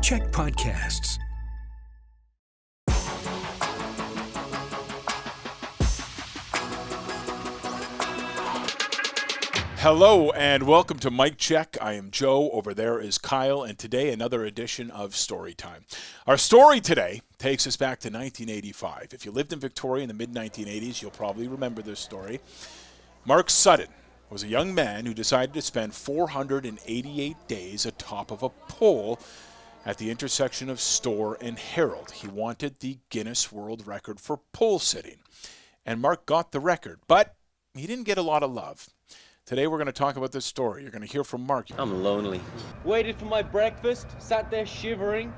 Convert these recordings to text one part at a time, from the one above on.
Check Podcasts. Hello and welcome to Mike Check. I am Joe. Over there is Kyle, and today another edition of Storytime. Our story today takes us back to 1985. If you lived in Victoria in the mid-1980s, you'll probably remember this story. Mark Sutton was a young man who decided to spend 488 days atop of a pole at the intersection of Store and Herald. He wanted the Guinness World Record for pole sitting, and Mark got the record, but he didn't get a lot of love. Today we're going to talk about this story. You're going to hear from Mark. I'm lonely. Waited for my breakfast, sat there shivering,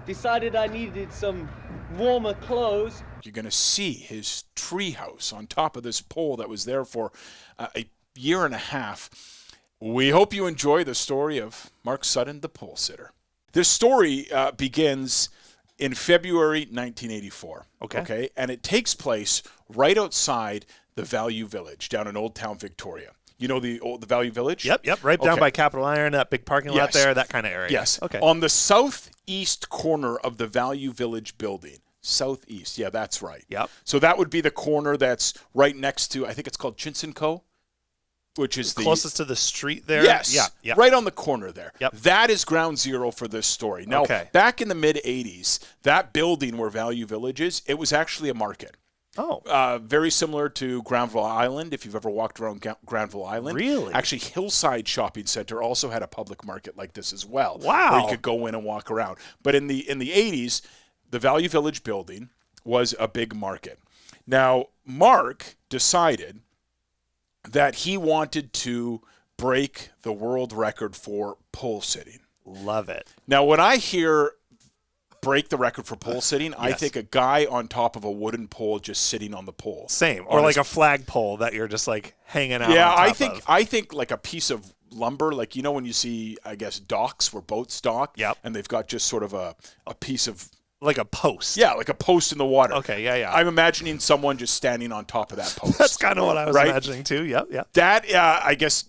decided I needed some warmer clothes. You're going to see his treehouse on top of this pole that was there for a year and a half. We hope you enjoy the story of Mark Sutton, the pole sitter. This story begins in February 1984. Okay? And it takes place right outside the Value Village down in Old Town Victoria. You know the Value Village? Yep. Right down by Capital Iron, that big parking lot there, that kind of area. Yes. Okay. On the southeast corner of the Value Village building. Southeast. Yeah, that's right. Yep. So that would be the corner that's right next to, I think it's called Chinson Co., which is the closest to the street there. Yes. Yeah. Right on the corner there. Yep. That is ground zero for this story. Now, back in the mid-'80s, that building where Value Village is, it was actually a market. Oh. Very similar to Granville Island, if you've ever walked around Granville Island. Really? Actually, Hillside Shopping Center also had a public market like this as well. Wow. Where you could go in and walk around. But in the 80s, the Value Village building was a big market. Now, Mark decided that he wanted to break the world record for pole sitting. Love it. Now, when I hear break the record for pole sitting, I think a guy on top of a wooden pole just sitting on the pole. Same. Or like a flag pole that you're just like hanging out yeah, on top of. I think like a piece of lumber, like you know when you see, I guess, docks where boats dock, and they've got just sort of a piece of like a post. Yeah, like a post in the water. Okay, yeah. I'm imagining someone just standing on top of that post. That's kind of what I was imagining too. Yep. That, I guess,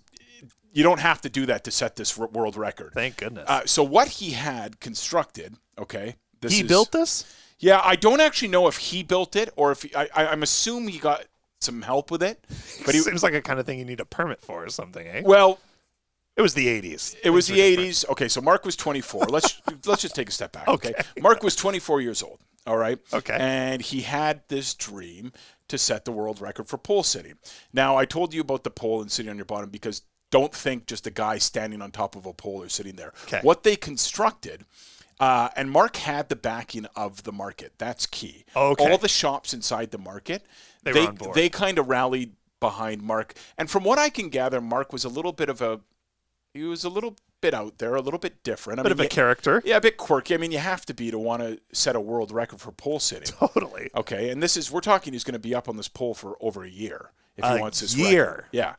you don't have to do that to set this world record. Thank goodness. So what he had constructed, he built this? Yeah, I don't actually know if he built it or if I'm assuming he got some help with it. But it seems like a kind of thing you need a permit for or something, eh? Well, it was the 80s. It was the 80s. Okay, so Mark was 24. Let's just take a step back. Okay. Mark was 24 years old. All right. Okay. And he had this dream to set the world record for pole sitting. Now, I told you about the pole and sitting on your bottom because don't think just a guy standing on top of a pole or sitting there. Okay. What they constructed. And Mark had the backing of the market. That's key. Okay. All the shops inside the market, they were on board. They kind of rallied behind Mark. And from what I can gather, Mark was a little bit out there, a little bit different. A bit of a character. Yeah, a bit quirky. I mean, you have to be to want to set a world record for pole sitting. Totally. Okay, and we're talking he's going to be up on this pole for over a year if he wants this year. record. Yeah.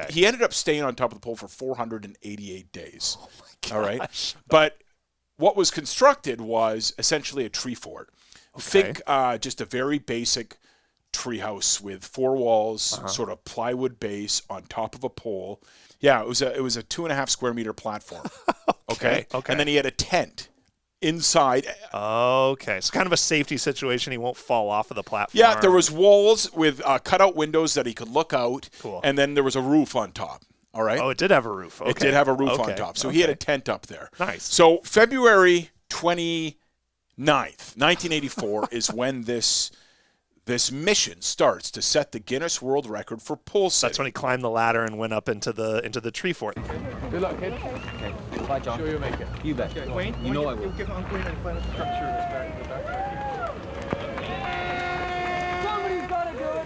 He ended up staying on top of the pole for 488 days. Oh my gosh. All right. But what was constructed was essentially a tree fort. Think just a very basic treehouse with four walls, sort of plywood base on top of a pole. Yeah, it was a 2.5 square meter platform. Okay. And then he had a tent inside. Okay, so kind of a safety situation. He won't fall off of the platform. Yeah, there was walls with cutout windows that he could look out. Cool. And then there was a roof on top. All right. Oh, it did have a roof. Okay. It did have a roof on top. So he had a tent up there. Nice. So February 29th, 1984 is when this mission starts to set the Guinness World Record for pole sitting. That's when he climbed the ladder and went up into the tree fort. Good luck, kid. Okay. Bye, John. Sure you'll make it. You bet. Okay. Wayne, you know I will. Give Uncle Wayne and find a structure in the back. Somebody's got to do it.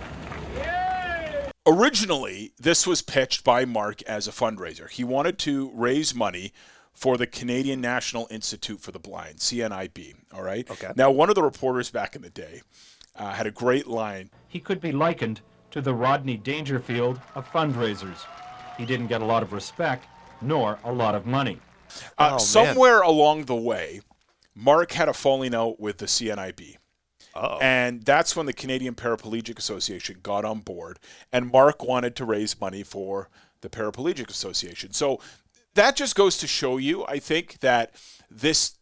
Originally, this was pitched by Mark as a fundraiser. He wanted to raise money for the Canadian National Institute for the Blind, CNIB, all right? Okay. Now, one of the reporters back in the day had a great line. He could be likened to the Rodney Dangerfield of fundraisers. He didn't get a lot of respect, nor a lot of money. Somewhere along the way, Mark had a falling out with the CNIB. Uh-oh. And that's when the Canadian Paraplegic Association got on board, and Mark wanted to raise money for the Paraplegic Association. So that just goes to show you, I think, that this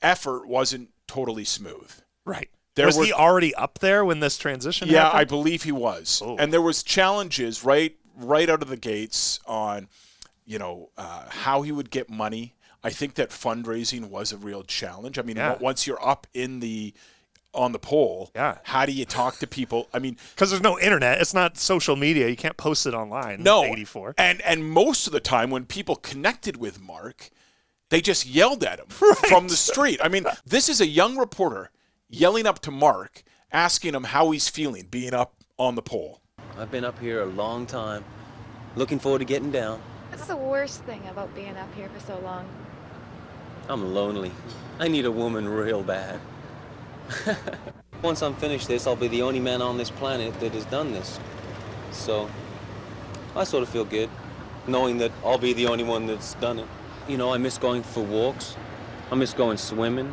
effort wasn't totally smooth. Right. There Was were- he already up there when this transition Yeah, happened? I believe he was. Oh. And there was challenges right out of the gates on, how he would get money. I think that fundraising was a real challenge. I mean, Yeah. once you're up on the pole, Yeah. how do you talk to people? I mean, Because there's no internet. It's not social media. You can't post it online. no. 84. And most of the time when people connected with Mark, they just yelled at him from the street. I mean, this is a young reporter yelling up to Mark, asking him how he's feeling being up on the pole. I've been up here a long time. Looking forward to getting down. What's the worst thing about being up here for so long? I'm lonely. I need a woman real bad. Once I'm finished this, I'll be the only man on this planet that has done this. So, I sort of feel good, knowing that I'll be the only one that's done it. I miss going for walks. I miss going swimming.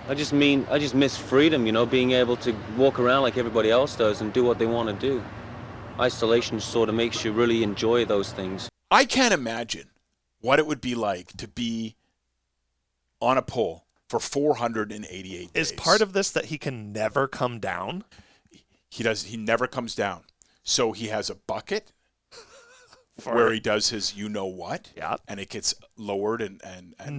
I just miss freedom, being able to walk around like everybody else does and do what they want to do. Isolation sort of makes you really enjoy those things. I can't imagine what it would be like to be on a pole for 488 days. Is part of this that he can never come down? He never comes down. So he has a bucket where he does his what, Yeah. and it gets lowered and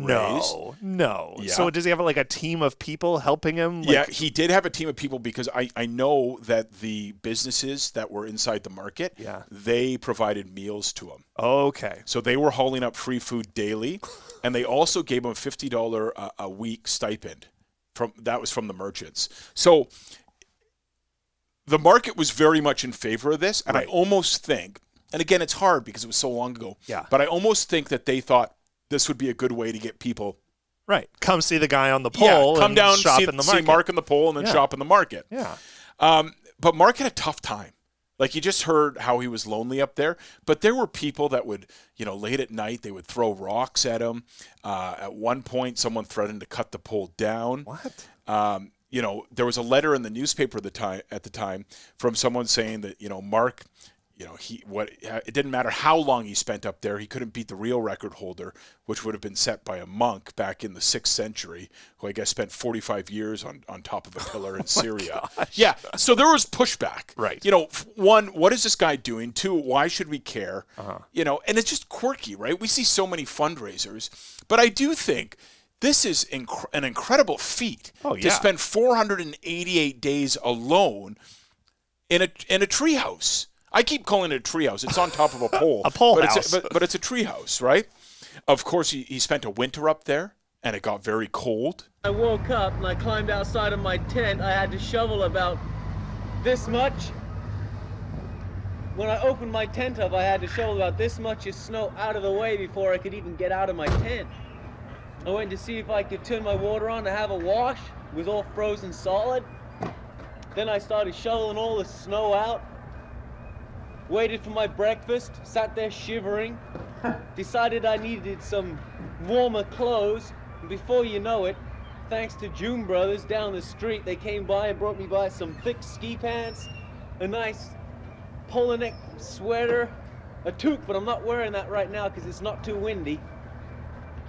raised. No. Yeah. So does he have like a team of people helping him? Yeah, he did have a team of people because I know that the businesses that were inside the market, Yeah. they provided meals to him. Okay. So they were hauling up free food daily, and they also gave him a $50 a week stipend. That was from the merchants. So the market was very much in favor of this, and Right. I almost think, and again, it's hard because it was so long ago, Yeah. but I almost think that they thought this would be a good way to get people Right. Come see the guy on the pole come and down, shop see, in the see market. Mark on the pole, and then Yeah. shop in the market. Yeah. But Mark had a tough time. Like, you just heard how he was lonely up there, but there were people that would, late at night, they would throw rocks at him. At one point, someone threatened to cut the pole down. What? There was a letter in the newspaper at the time from someone saying that, Mark, it didn't matter how long he spent up there, he couldn't beat the real record holder, which would have been set by a monk back in the 6th century, who I guess spent 45 years on top of a pillar in Syria. Yeah, so there was pushback. Right. One, what is this guy doing? Two, why should we care? And it's just quirky, right? We see so many fundraisers, but I do think this is an incredible feat Oh, to yeah. spend 488 days alone in a treehouse. I keep calling it a treehouse. It's on top of a pole. A pole but house. But it's a treehouse, right? Of course, he spent a winter up there, and it got very cold. I woke up and I climbed outside of my tent. I had to shovel about this much. When I opened my tent up, I had to shovel about this much of snow out of the way before I could even get out of my tent. I went to see if I could turn my water on to have a wash. It was all frozen solid. Then I started shoveling all the snow out. Waited for my breakfast, sat there shivering. Decided I needed some warmer clothes. And before you know it, thanks to June Brothers down the street, they came by and brought me by some thick ski pants, a nice polo neck sweater, a toque, but I'm not wearing that right now because it's not too windy.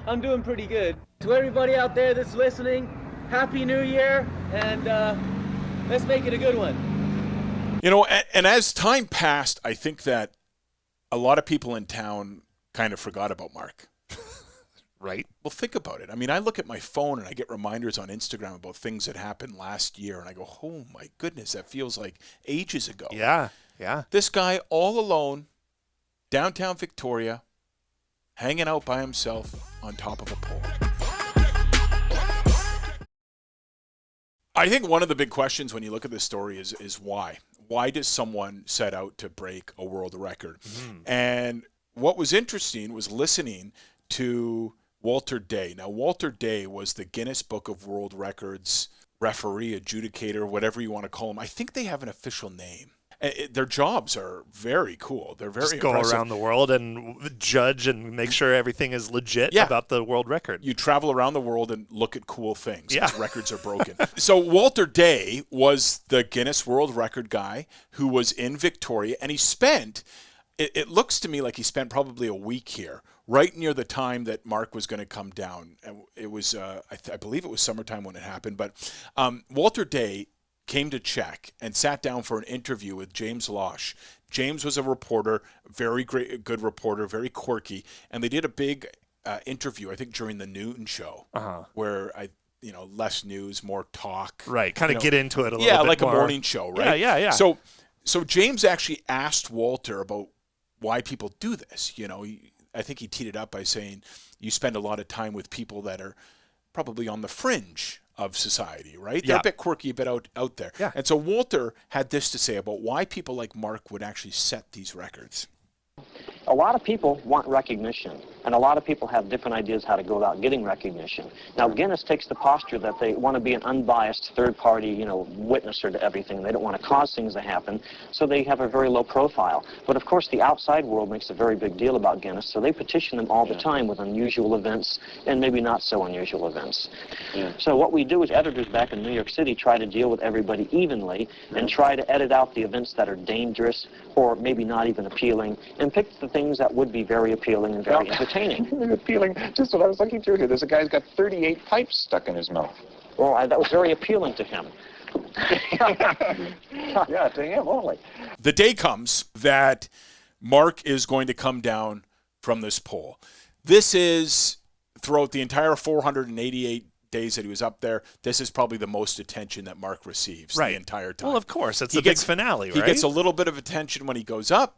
I'm doing pretty good. To everybody out there that's listening, Happy New Year, and let's make it a good one. And as time passed, I think that a lot of people in town kind of forgot about Mark. Right. Well, think about it. I mean, I look at my phone and I get reminders on Instagram about things that happened last year, and I go, oh my goodness, that feels like ages ago. Yeah. Yeah. This guy all alone, downtown Victoria, hanging out by himself on top of a pole. I think one of the big questions when you look at this story is why? Why does someone set out to break a world record? And what was interesting was listening to Walter Day. Now, Walter Day was the Guinness Book of World Records referee, adjudicator, whatever you want to call him. I think they have an official name. Their jobs are very cool. They're very Just go impressive. around the world and judge and make sure everything is legit Yeah. about the world record. You travel around the world and look at cool things. Yeah. 'Cause records are broken. So Walter Day was the Guinness World Record guy who was in Victoria, and he spent it looks to me like he spent probably a week here, right near the time that Mark was going to come down. And it was, I believe it was summertime when it happened. But Walter Day came to Czech and sat down for an interview with James Losh. James was a reporter, very good reporter, very quirky, and they did a big interview, I think, during the noon show, where less news, more talk. Right, kind of get into it a little bit more. Yeah, like a morning show, right? Yeah. So James actually asked Walter about why people do this. I think he teed it up by saying, you spend a lot of time with people that are probably on the fringe of society, right? They're a bit quirky, a bit out there. Yeah. And so Walter had this to say about why people like Mark would actually set these records. A lot of people want recognition, and a lot of people have different ideas how to go about getting recognition. Now, Guinness takes the posture that they want to be an unbiased third-party, witnesser to everything. They don't want to cause things to happen, so they have a very low profile. But, of course, the outside world makes a very big deal about Guinness, so they petition them all the time with unusual events and maybe not so unusual events. So what we do is editors back in New York City try to deal with everybody evenly and try to edit out the events that are dangerous or maybe not even appealing, and pick the things that would be very appealing and very entertaining. Appealing. Just what I was looking through here. There's a guy who's got 38 pipes stuck in his mouth. Well, that was very appealing to him. Yeah, to him only. The day comes that Mark is going to come down from this pole. This is, throughout the entire 488 days that he was up there, this is probably the most attention that Mark receives the entire time. Well, of course, it's the big finale, right? He gets a little bit of attention when he goes up.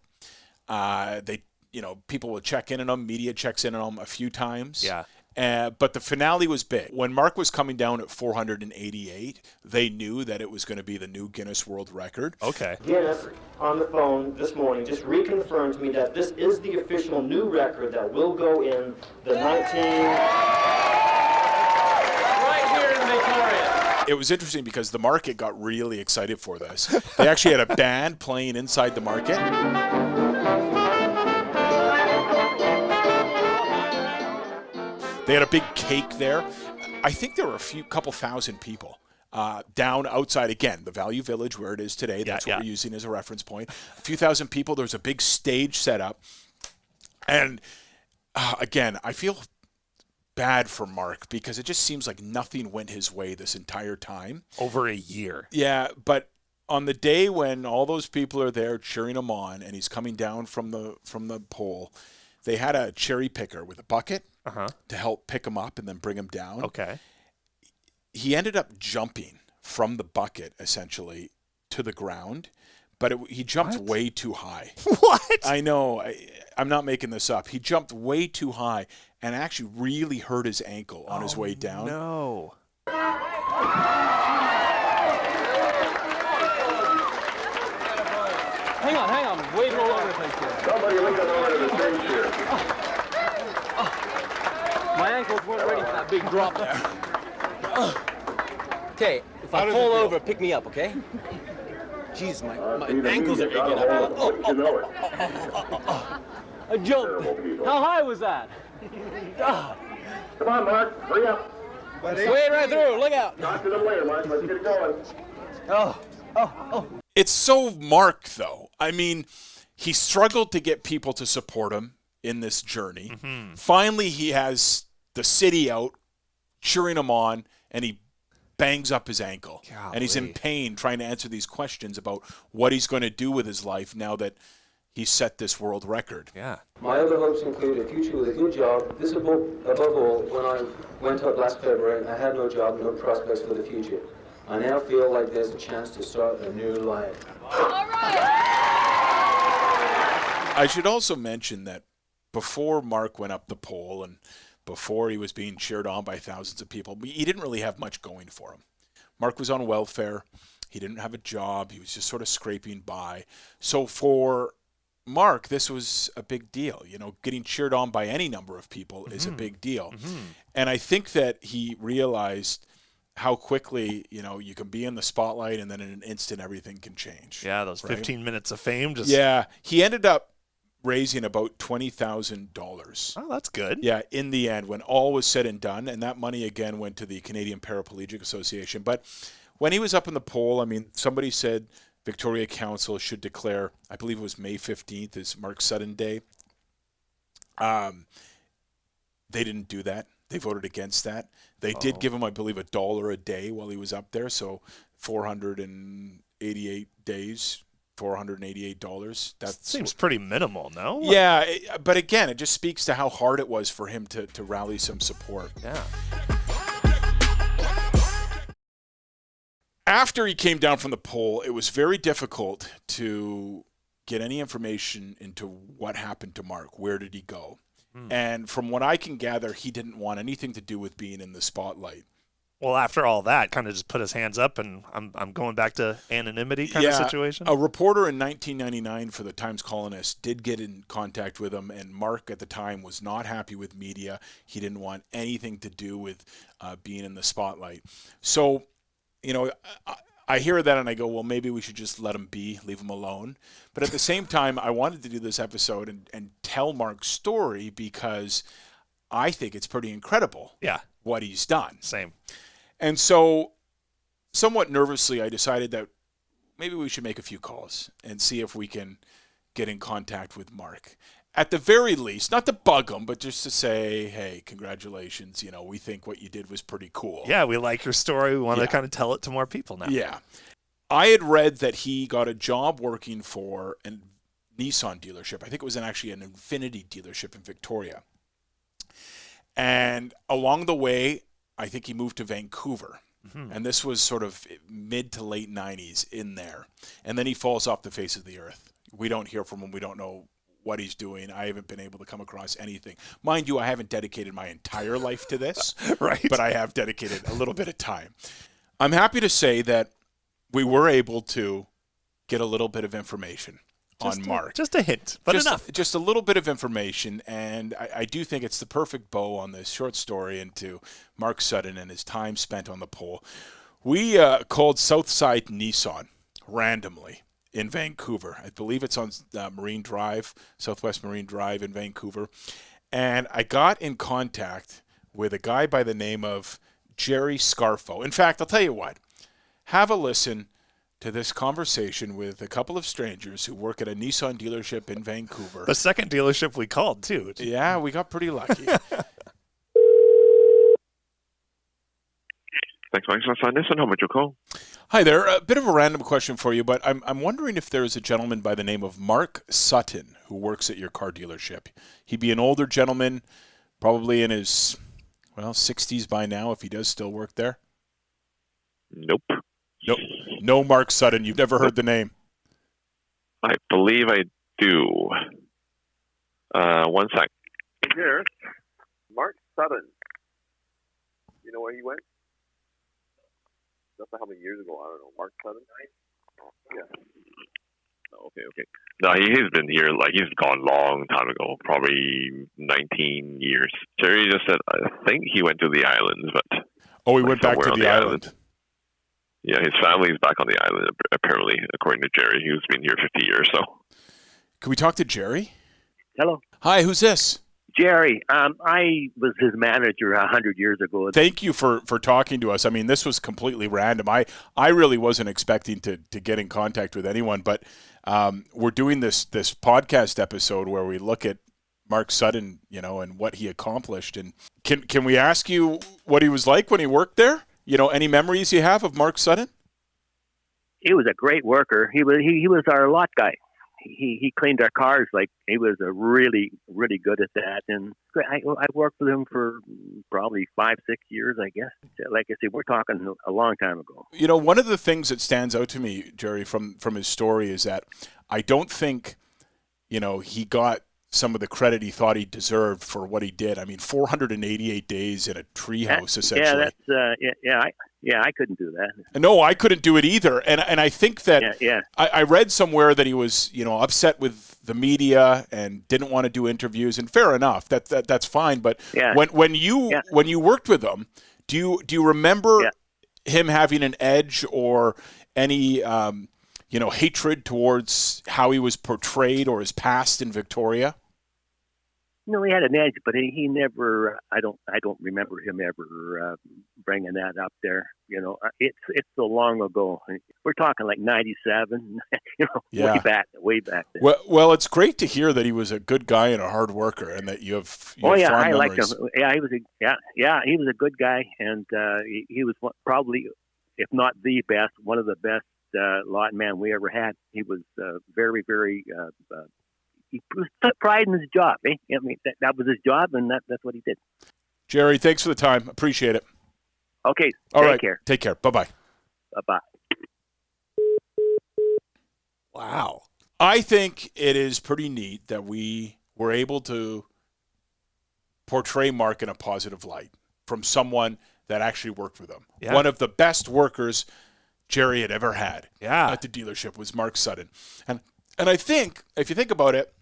People will check in on him. Media checks in on him a few times. Yeah. But the finale was big. When Mark was coming down at 488, they knew that it was going to be the new Guinness World Record. Okay. Guinness, on the phone this morning, just reconfirmed to me that this is the official new record that will go in the 19... Right here in Victoria. It was interesting because the market got really excited for this. They actually had a band playing inside the market. They had a big cake there. I think there were couple thousand people down outside, again, the Value Village where it is today. That's what we're using as a reference point. A few thousand people. There was a big stage set up. And again, I feel bad for Mark because it just seems like nothing went his way this entire time. Over a year. Yeah, but on the day when all those people are there cheering him on and he's coming down from the pole, they had a cherry picker with a bucket to help pick him up and then bring him down. Okay. He ended up jumping from the bucket, essentially, to the ground, but he jumped way too high. What? I know. I'm not making this up. He jumped way too high and actually really hurt his ankle on his way down. No. Hang on. I'm waving all over the place here. Somebody look at over the stage here. My ankles weren't ready for that big drop there. Okay, if I fall over, pick me up, okay? Jeez, my ankles are aching up. I jumped. How high was that? Come on, Mark. Hurry up. Wade right through. Look out. Talk to them later, Mark. Let's get it going. It's so Mark, though. I mean, he struggled to get people to support him in this journey. Mm-hmm. Finally, he has the city out cheering him on, and he bangs up his ankle. Golly. And he's in pain trying to answer these questions about what he's going to do with his life now that he set this world record. Yeah. My other hopes include a future with a good job. This above all, when I went up last February, I had no job, no prospects for the future. I now feel like there's a chance to start a new life. All right. I should also mention that before Mark went up the pole and before he was being cheered on by thousands of people, he didn't really have much going for him. Mark was on welfare. He didn't have a job. He was just sort of scraping by. So for Mark, this was a big deal. Getting cheered on by any number of people is a big deal. Mm-hmm. And I think that he realized how quickly, you can be in the spotlight and then in an instant everything can change. Yeah, those 15 minutes of fame. Yeah, he ended up raising about $20,000. Oh, that's good. Yeah, in the end, when all was said and done, and that money again went to the Canadian Paraplegic Association. But when he was up in the pole, I mean, somebody said Victoria Council should declare, I believe it was May 15th, is Mark Sutton Day. They didn't do that. They voted against that. They did give him, I believe, $1 a day while he was up there. So 488 days, $488. That seems pretty minimal, no? Yeah, but again, it just speaks to how hard it was for him to rally some support. Yeah. After he came down from the pole, it was very difficult to get any information into what happened to Mark. Where did he go? And from what I can gather, he didn't want anything to do with being in the spotlight. Well, after all that, kind of just put his hands up and I'm going back to anonymity kind of situation? A reporter in 1999 for the Times-Colonist did get in contact with him, and Mark at the time was not happy with media. He didn't want anything to do with being in the spotlight. So, you know, I hear that and I go, well, maybe we should just let him be, leave him alone. But at the same time, I wanted to do this episode and tell Mark's story because I think it's pretty incredible what he's done. Same. And so somewhat nervously, I decided that maybe we should make a few calls and see if we can get in contact with Mark. At the very least, not to bug him, but just to say, hey, congratulations. You know, we think what you did was pretty cool. Yeah, we like your story. We want to kind of tell it to more people now. Yeah. I had read that he got a job working for a Nissan dealership. I think it was actually an Infiniti dealership in Victoria. And along the way, I think he moved to Vancouver. Mm-hmm. And this was sort of mid to late 90s in there. And then he falls off the face of the earth. We don't hear from him. We don't know what he's doing. I haven't been able to come across anything. Mind you, I haven't dedicated my entire life to this, right? But I have dedicated a little bit of time. I'm happy to say that we were able to get a little bit of information on Mark. Just a hint, but enough. Just a little bit of information, and I do think it's the perfect bow on this short story into Mark Sutton and his time spent on the pole. We called Southside Nissan randomly in Vancouver. I believe it's on Marine Drive, Southwest Marine Drive in Vancouver. And I got in contact with a guy by the name of Jerry Scarfo. In fact, I'll tell you what. Have a listen to this conversation with a couple of strangers who work at a Nissan dealership in Vancouver. The second dealership we called, too. Yeah, we got pretty lucky. Thanks, Mike. Nissan, how much you call? Hi there. A bit of a random question for you, but I'm wondering if there is a gentleman by the name of Mark Sutton who works at your car dealership. He'd be an older gentleman, probably in his, 60s by now, if he does still work there. Nope. Nope. No Mark Sutton. You've never heard the name. I believe I do. One sec. Here, Mark Sutton. You know where he went? That's how many years ago? I don't know. Mark Sutton? Yeah. Oh, okay. No, he's been here, he's gone a long time ago, probably 19 years. Jerry just said, I think he went to the islands, but... Oh, he went back to the island. Yeah, his family's back on the island, apparently, according to Jerry. He's been here 50 years, so... Can we talk to Jerry? Hello. Hi, who's this? Jerry, I was his manager 100 years ago. Thank you for talking to us. I mean, this was completely random. I really wasn't expecting to get in contact with anyone, but we're doing this podcast episode where we look at Mark Sutton, and what he accomplished. And can we ask you what he was like when he worked there? Any memories you have of Mark Sutton? He was a great worker. He was our lot guy. He cleaned our cars. He was a really, really good at that. And I worked with him for probably 5-6 years, I guess. Like I said, we're talking a long time ago. One of the things that stands out to me, Jerry, from his story is that I don't think, he got some of the credit he thought he deserved for what he did. I mean, 488 days in a treehouse, essentially. I couldn't do that. No, I couldn't do it either. And I think that I read somewhere that he was, upset with the media and didn't want to do interviews. And fair enough, that's fine. But when you worked with him, do you remember him having an edge or any hatred towards how he was portrayed or his past in Victoria? No, he had an edge, but he never. I don't remember him ever bringing that up there. It's so long ago. We're talking like '97. Yeah. way back then. Well, it's great to hear that he was a good guy and a hard worker, and that you have fond I memories. liked him. Yeah, he was a good guy, and he was probably, if not the best, one of the best lot man we ever had. He was very, very. He took pride in his job. I mean, that was his job, and that's what he did. Jerry, thanks for the time. Appreciate it. Okay. All right. Take care. Take care. Bye-bye. Bye-bye. Wow. I think it is pretty neat that we were able to portray Mark in a positive light from someone that actually worked with him. Yeah. One of the best workers Jerry had ever had at the dealership was Mark Sutton. And I think, if you think about it,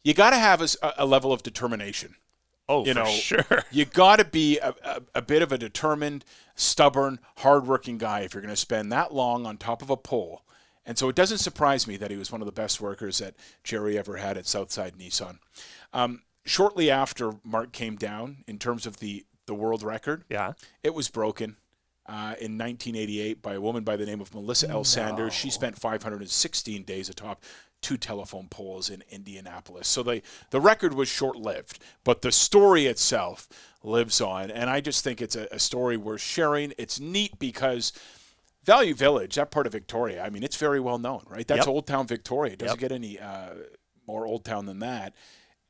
you got to have a level of determination. Oh, for sure. You got to be a bit of a determined, stubborn, hardworking guy if you're going to spend that long on top of a pole. And so it doesn't surprise me that he was one of the best workers that Jerry ever had at Southside Nissan. Shortly after Mark came down, in terms of the world record, it was broken in 1988 by a woman by the name of Melissa L. Sanders. She spent 516 days atop 2 telephone poles in Indianapolis. So the record was short-lived, but the story itself lives on. And I just think it's a story worth sharing. It's neat because Value Village, that part of Victoria, I mean, it's very well known, right? That's Old Town Victoria. It doesn't get any more Old Town than that.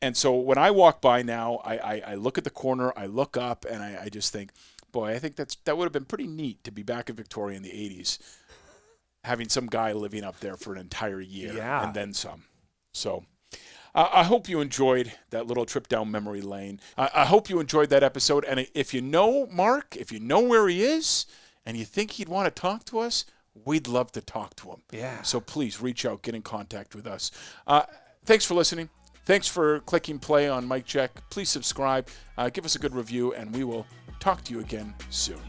And so when I walk by now, I look at the corner, I look up, and I just think, boy, I think that would have been pretty neat to be back in Victoria in the 80s, having some guy living up there for an entire year and then some. So I hope you enjoyed that little trip down memory lane. I hope you enjoyed that episode. And if you know Mark, if you know where he is, and you think he'd want to talk to us, we'd love to talk to him. Yeah. So please reach out, get in contact with us. Thanks for listening. Thanks for clicking play on Mike Check. Please subscribe, give us a good review, and we will talk to you again soon.